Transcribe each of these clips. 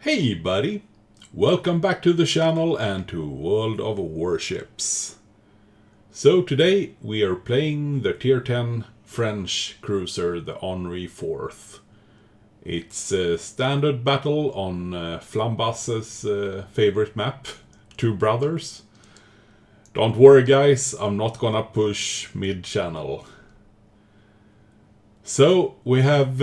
Hey buddy, welcome back to the channel and to World of Warships. So today we are playing the tier 10 French cruiser, the Henri IV. It's a standard battle on Flambas's favorite map, Two Brothers. Don't worry guys, I'm not gonna push mid-channel. So we have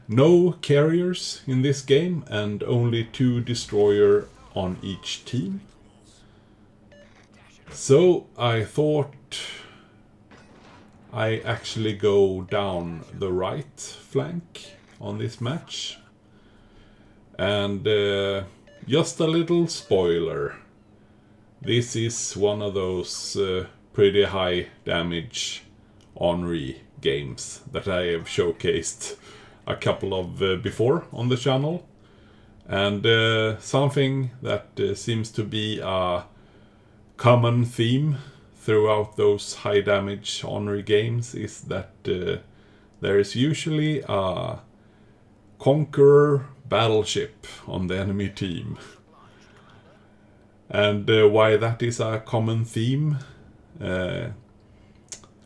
no carriers in this game and only 2 destroyers on each team. So I thought I actually go down the right flank on this match. And just a little spoiler. This is one of those pretty high damage Henri games that I have showcased a couple of before on the channel, and something that seems to be a common theme throughout those high damage Henri games is that there is usually a Conqueror battleship on the enemy team. And why that is a common theme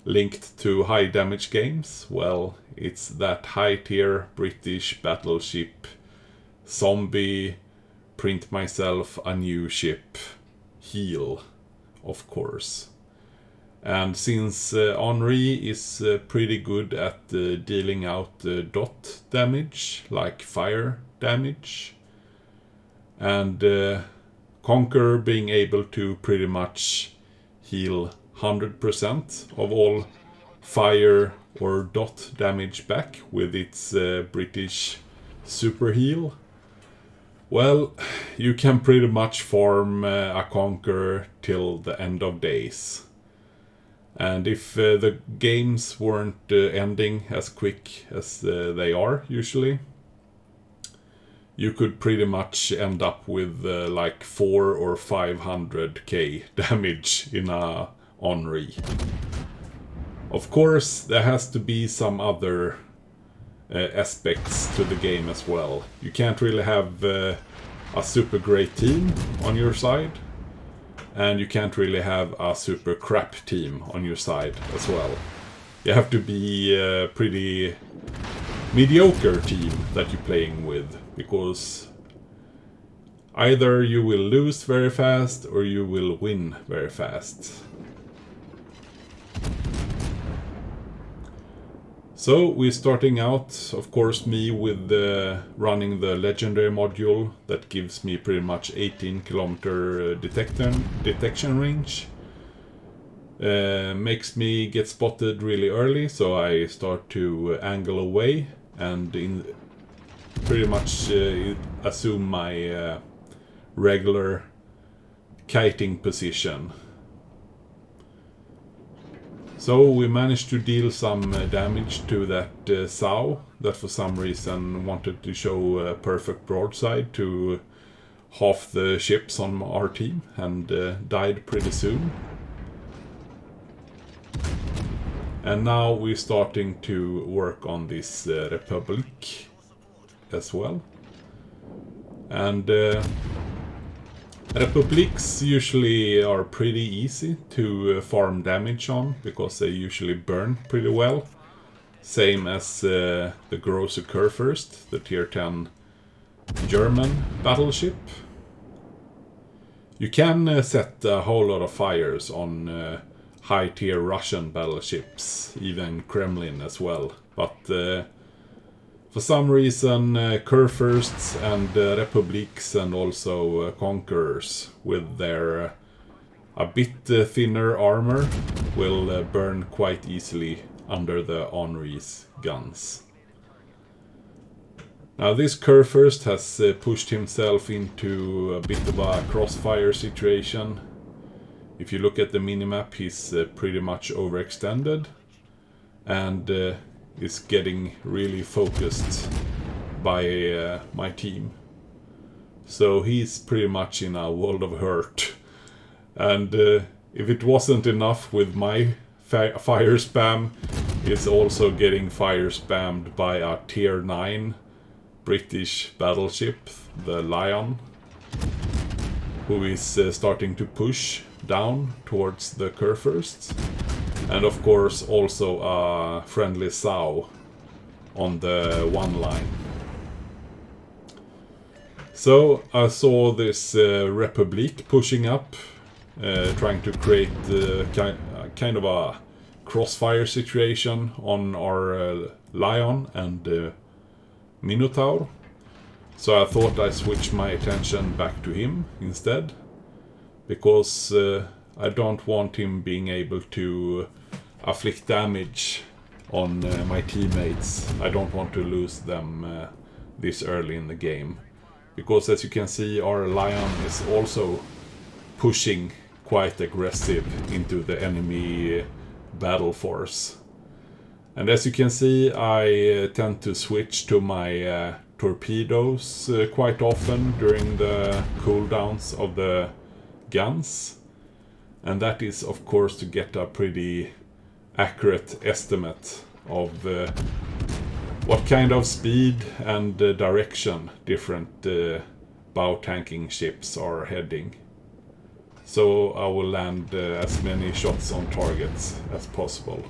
linked to high damage games? Well, it's that high tier British battleship zombie print myself a new ship heal, of course. And since Henri is pretty good at dealing out dot damage, like fire damage, and Conqueror being able to pretty much heal 100% of all fire or dot damage back with its British super heal. Well, you can pretty much farm a Conqueror till the end of days. And if the games weren't ending as quick as they are usually, you could pretty much end up with like 400 or 500k damage in a Henri. Of course, there has to be some other aspects to the game as well. You can't really have a super great team on your side, and you can't really have a super crap team on your side as well. You have to be a pretty mediocre team that you're playing with, because either you will lose very fast or you will win very fast. So we're starting out, of course, me with running the legendary module that gives me pretty much 18 kilometer detection range. Makes me get spotted really early, so I start to angle away and pretty much assume my regular kiting position. So we managed to deal some damage to that sow that for some reason wanted to show a perfect broadside to half the ships on our team and died pretty soon. And now we're starting to work on this Republic as well. And Republics usually are pretty easy to farm damage on, because they usually burn pretty well. Same as the Große Kurfürst, the tier 10 German battleship. You can set a whole lot of fires on high tier Russian battleships, even Kremlin as well. But for some reason, Kurfürsts and Republics and also Conquerors with their a bit thinner armor will burn quite easily under the Henri's guns. Now this Kurfürst has pushed himself into a bit of a crossfire situation. If you look at the minimap, he's pretty much overextended and is getting really focused by my team. So he's pretty much in a world of hurt. And if it wasn't enough with my fire spam, he's also getting fire spammed by a tier 9 British battleship, the Lion, who is starting to push down towards the Kurfürst, and of course also a friendly sow on the one line. So I saw this Republic pushing up, trying to create kind of a crossfire situation on our Lion and Minotaur. So I thought I'd switch my attention back to him instead, because I don't want him being able to afflict damage on my teammates. I don't want to lose them this early in the game, because as you can see, our Lion is also pushing quite aggressive into the enemy battle force. And as you can see, I tend to switch to my torpedoes quite often during the cooldowns of the guns, and that is of course to get a pretty accurate estimate of what kind of speed and direction different bow tanking ships are heading. So I will land as many shots on targets as possible.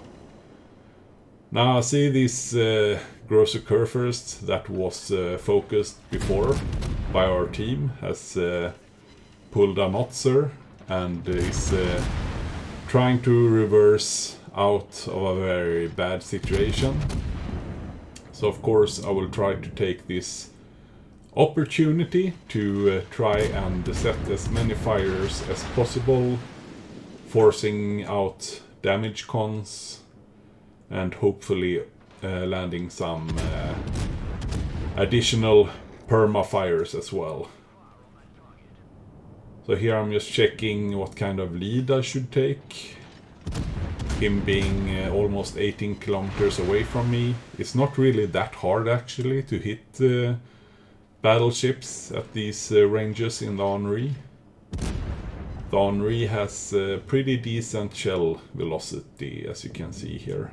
Now I see this Großer Kurfürst that was focused before by our team has pulled a Notzer and is trying to reverse out of a very bad situation. So of course I will try to take this opportunity to try and set as many fires as possible, forcing out damage cons and hopefully landing some additional perma fires as well. So here I'm just checking what kind of lead I should take. Him being almost 18 kilometers away from me, it's not really that hard actually to hit battleships at these ranges in the Henri. The Henri has pretty decent shell velocity, as you can see here.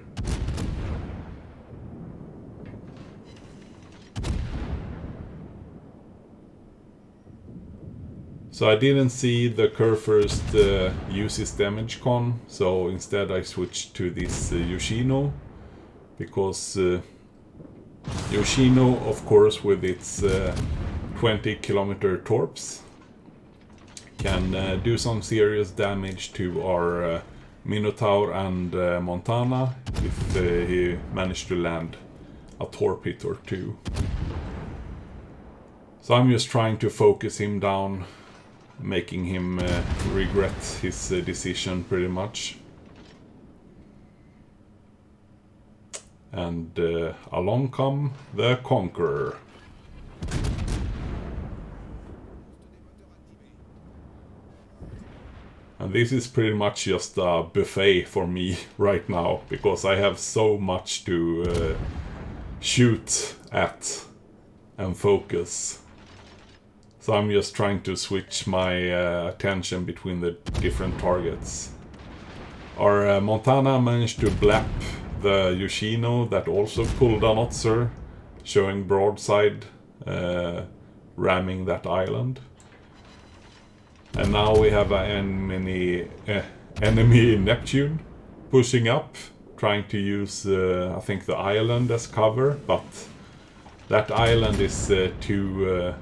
So I didn't see the Kurfürst use his damage con, so instead I switched to this Yoshino, because Yoshino, of course, with its 20 kilometer torps, can do some serious damage to our Minotaur and Montana if he managed to land a torp hit or two. So I'm just trying to focus him down, making him regret his decision pretty much. And along come the Conqueror. And this is pretty much just a buffet for me right now, because I have so much to shoot at and focus. So I'm just trying to switch my attention between the different targets. Our Montana managed to blap the Yoshino that also pulled a Notzer, showing broadside, ramming that island. And now we have an enemy Neptune pushing up, trying to use, I think, the island as cover, but that island is too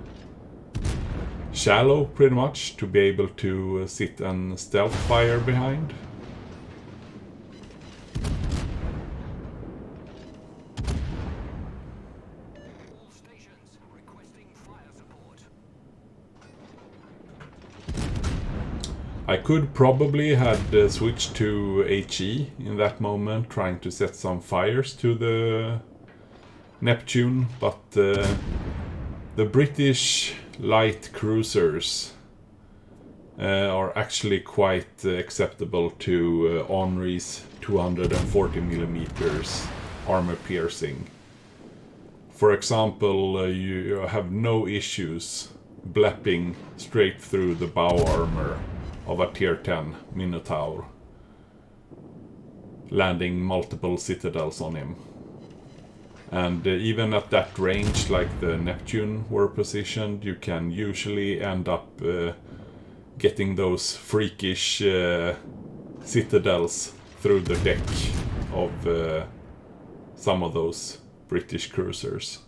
shallow, pretty much, to be able to sit and stealth fire behind. I could probably had switched to HE in that moment, trying to set some fires to the Neptune, but the British light cruisers are actually quite acceptable to Henri's 240mm armor piercing. For example, you have no issues blapping straight through the bow armor of a tier 10 Minotaur, landing multiple citadels on him. And even at that range, like the Neptune were positioned, you can usually end up getting those freakish citadels through the deck of some of those British cruisers.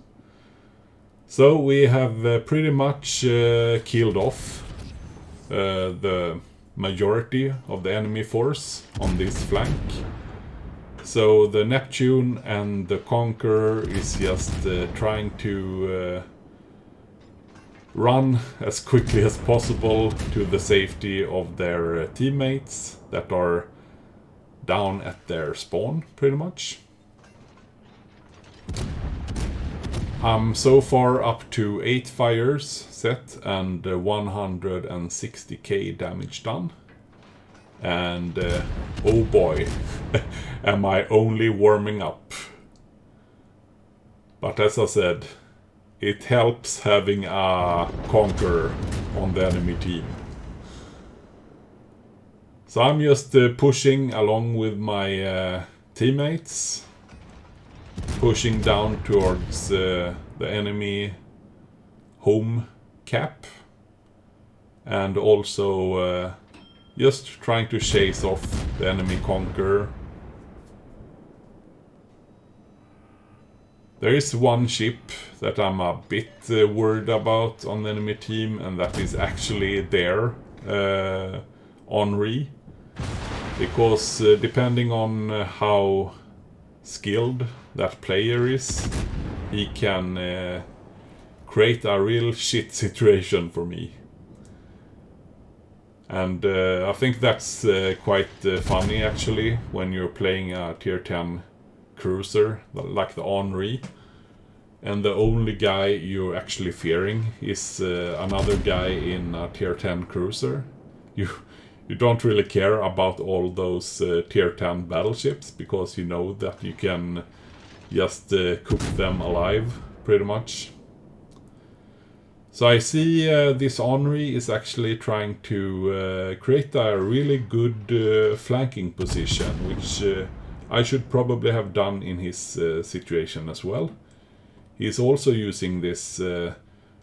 So we have pretty much killed off the majority of the enemy force on this flank. So the Neptune and the Conqueror is just trying to run as quickly as possible to the safety of their teammates that are down at their spawn, pretty much. I'm so far up to 8 fires set and 160k damage done. And oh boy, am I only warming up. But as I said, it helps having a Conqueror on the enemy team. So I'm just pushing along with my teammates, pushing down towards the enemy home cap, and also just trying to chase off the enemy Conqueror. There is one ship that I'm a bit worried about on the enemy team, and that is actually their Henri. Because depending on how skilled that player is, he can create a real shit situation for me. And I think that's quite funny actually, when you're playing a tier 10 cruiser like the Henri, and the only guy you're actually fearing is another guy in a tier 10 cruiser. You don't really care about all those tier 10 battleships, because you know that you can just cook them alive pretty much. So I see this Henri is actually trying to create a really good flanking position, which I should probably have done in his situation as well. He's also using this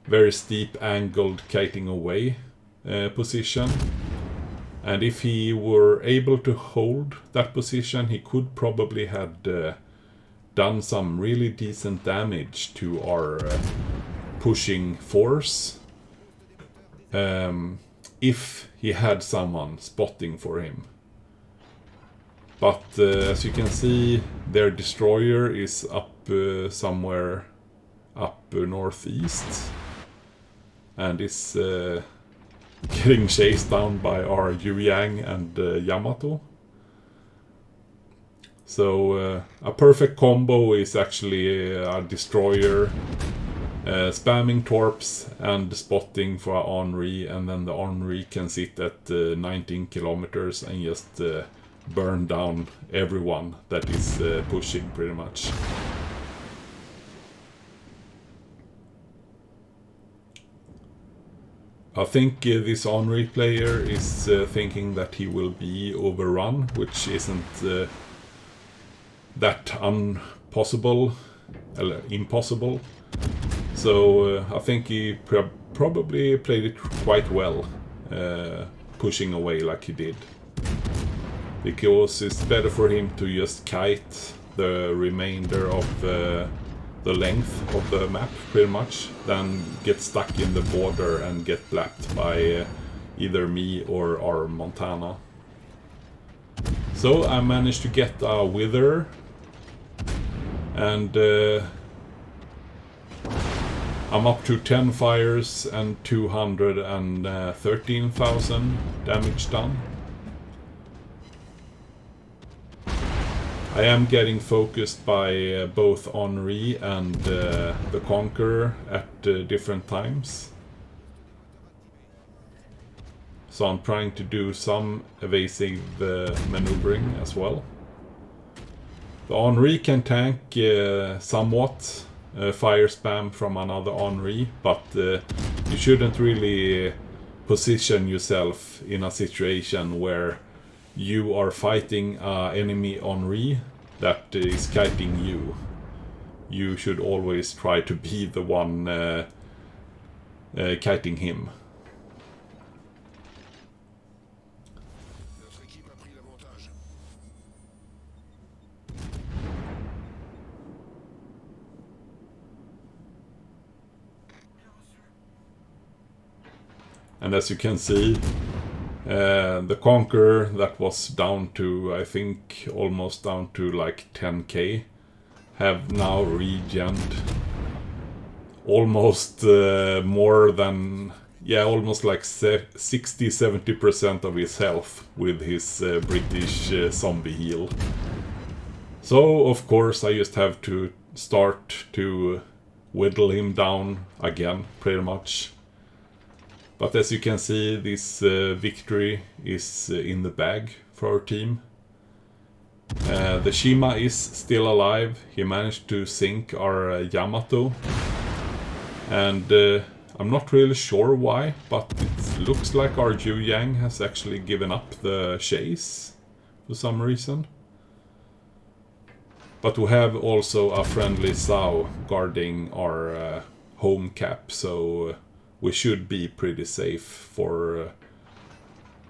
very steep angled kiting away position. And if he were able to hold that position, he could probably have done some really decent damage to our pushing force if he had someone spotting for him. But as you can see, their destroyer is up somewhere up northeast, and is getting chased down by our Yang and Yamato. So a perfect combo is actually a destroyer spamming torps and spotting for a Henri, and then the Henri can sit at 19 kilometers and just burn down everyone that is pushing pretty much. I think this Henri player is thinking that he will be overrun, which isn't that impossible. So I think he probably played it quite well, pushing away like he did. Because it's better for him to just kite the remainder of the length of the map, pretty much, than get stuck in the border and get lapped by either me or our Montana. So I managed to get a Wither, and I'm up to 10 fires and 213,000 damage done. I am getting focused by both Henri and the Conqueror at different times. So I'm trying to do some evasive maneuvering as well. The Henri can tank somewhat fire spam from another Henri, but you shouldn't really position yourself in a situation where you are fighting an enemy Henri that is kiting you. you should always try to be the one kiting him. And as you can see, the Conqueror that was down to, I think, almost down to like 10k, have now regened almost more than, yeah, almost like 60-70% of his health with his British zombie heal. So, of course, I just have to start to whittle him down again, pretty much. But as you can see, this victory is in the bag for our team. The Shima is still alive. He managed to sink our Yamato. And I'm not really sure why, but it looks like our Yu Yang has actually given up the chase for some reason. But we have also a friendly Sao guarding our home cap, so we should be pretty safe for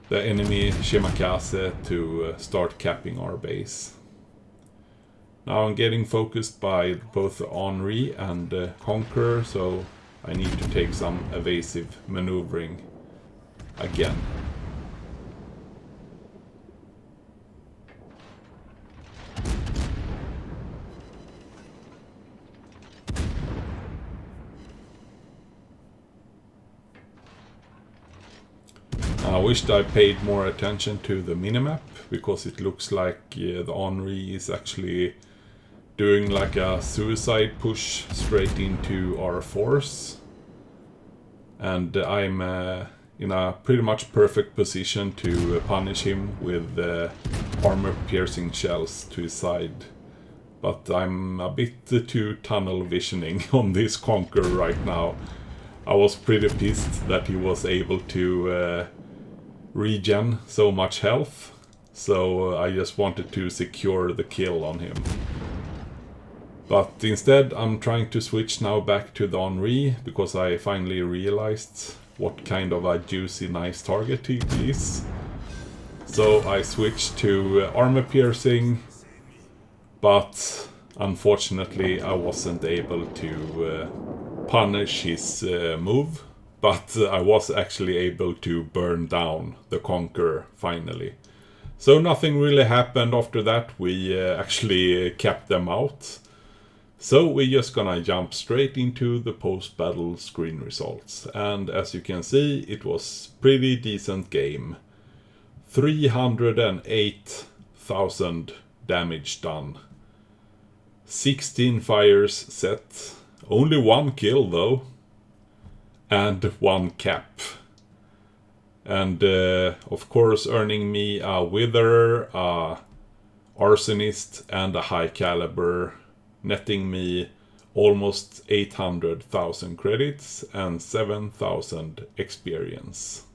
the enemy Shimakaze to start capping our base. Now I'm getting focused by both Henri and Conqueror, so I need to take some evasive maneuvering again. I wished I paid more attention to the minimap, because it looks like the Henri is actually doing like a suicide push straight into our force. And I'm in a pretty much perfect position to punish him with armor-piercing shells to his side. But I'm a bit too tunnel visioning on this Conqueror right now. I was pretty pissed that he was able to regen so much health, so I just wanted to secure the kill on him. But instead I'm trying to switch now back to the Henri, because I finally realized what kind of a juicy nice target he is. So I switched to armor piercing, but unfortunately I wasn't able to punish his move. But I was actually able to burn down the Conqueror, finally. So nothing really happened after that. We actually kept them out. So we're just gonna jump straight into the post-battle screen results. And as you can see, it was pretty decent game. 308,000 damage done. 16 fires set. Only one kill though. And one cap. And of course earning me a Witherer, a Arsonist and a High Caliber, netting me almost 800,000 credits and 7,000 experience.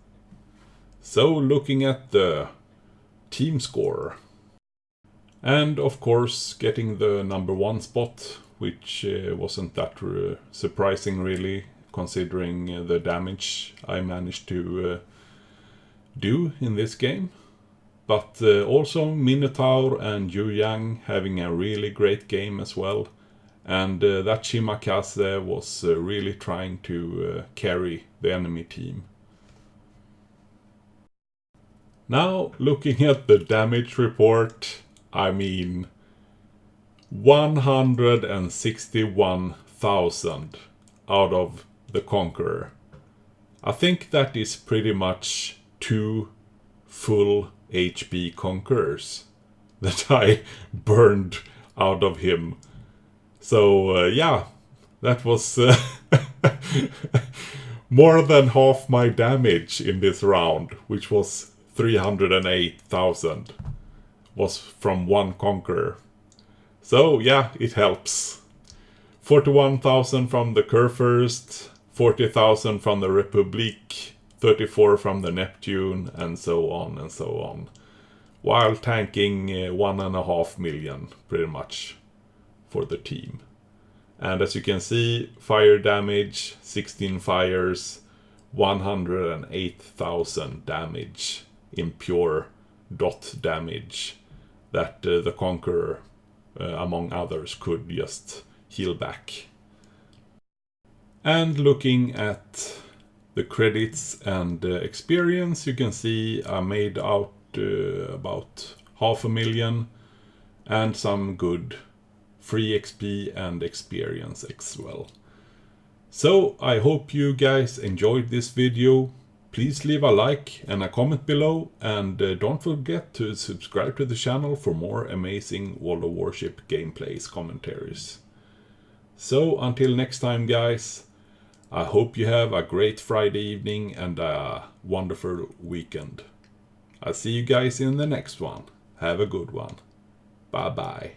So looking at the team score. And of course getting the #1 spot, which wasn't that surprising really, considering the damage I managed to do in this game. But also Minotaur and Yu Yang having a really great game as well. And that Shimakaze was really trying to carry the enemy team. Now looking at the damage report, I mean 161,000 out of the Conqueror. I think that is pretty much 2 full HP Conquerors that I burned out of him. So yeah, that was more than half my damage in this round, which was 308,000, was from one Conqueror. So yeah, it helps. 41,000 from the Kurfürst, 40,000 from the Republic, 34 from the Neptune, and so on and so on. While tanking 1.5 million, pretty much, for the team. And as you can see, fire damage, 16 fires, 108,000 damage in pure dot damage that the Conqueror, among others, could just heal back. And looking at the credits and experience, you can see I made out about 500,000 and some good free XP and experience as well. So I hope you guys enjoyed this video. Please leave a like and a comment below, and don't forget to subscribe to the channel for more amazing World of Warship gameplays commentaries. So until next time guys, I hope you have a great Friday evening and a wonderful weekend. I'll see you guys in the next one. Have a good one. Bye bye.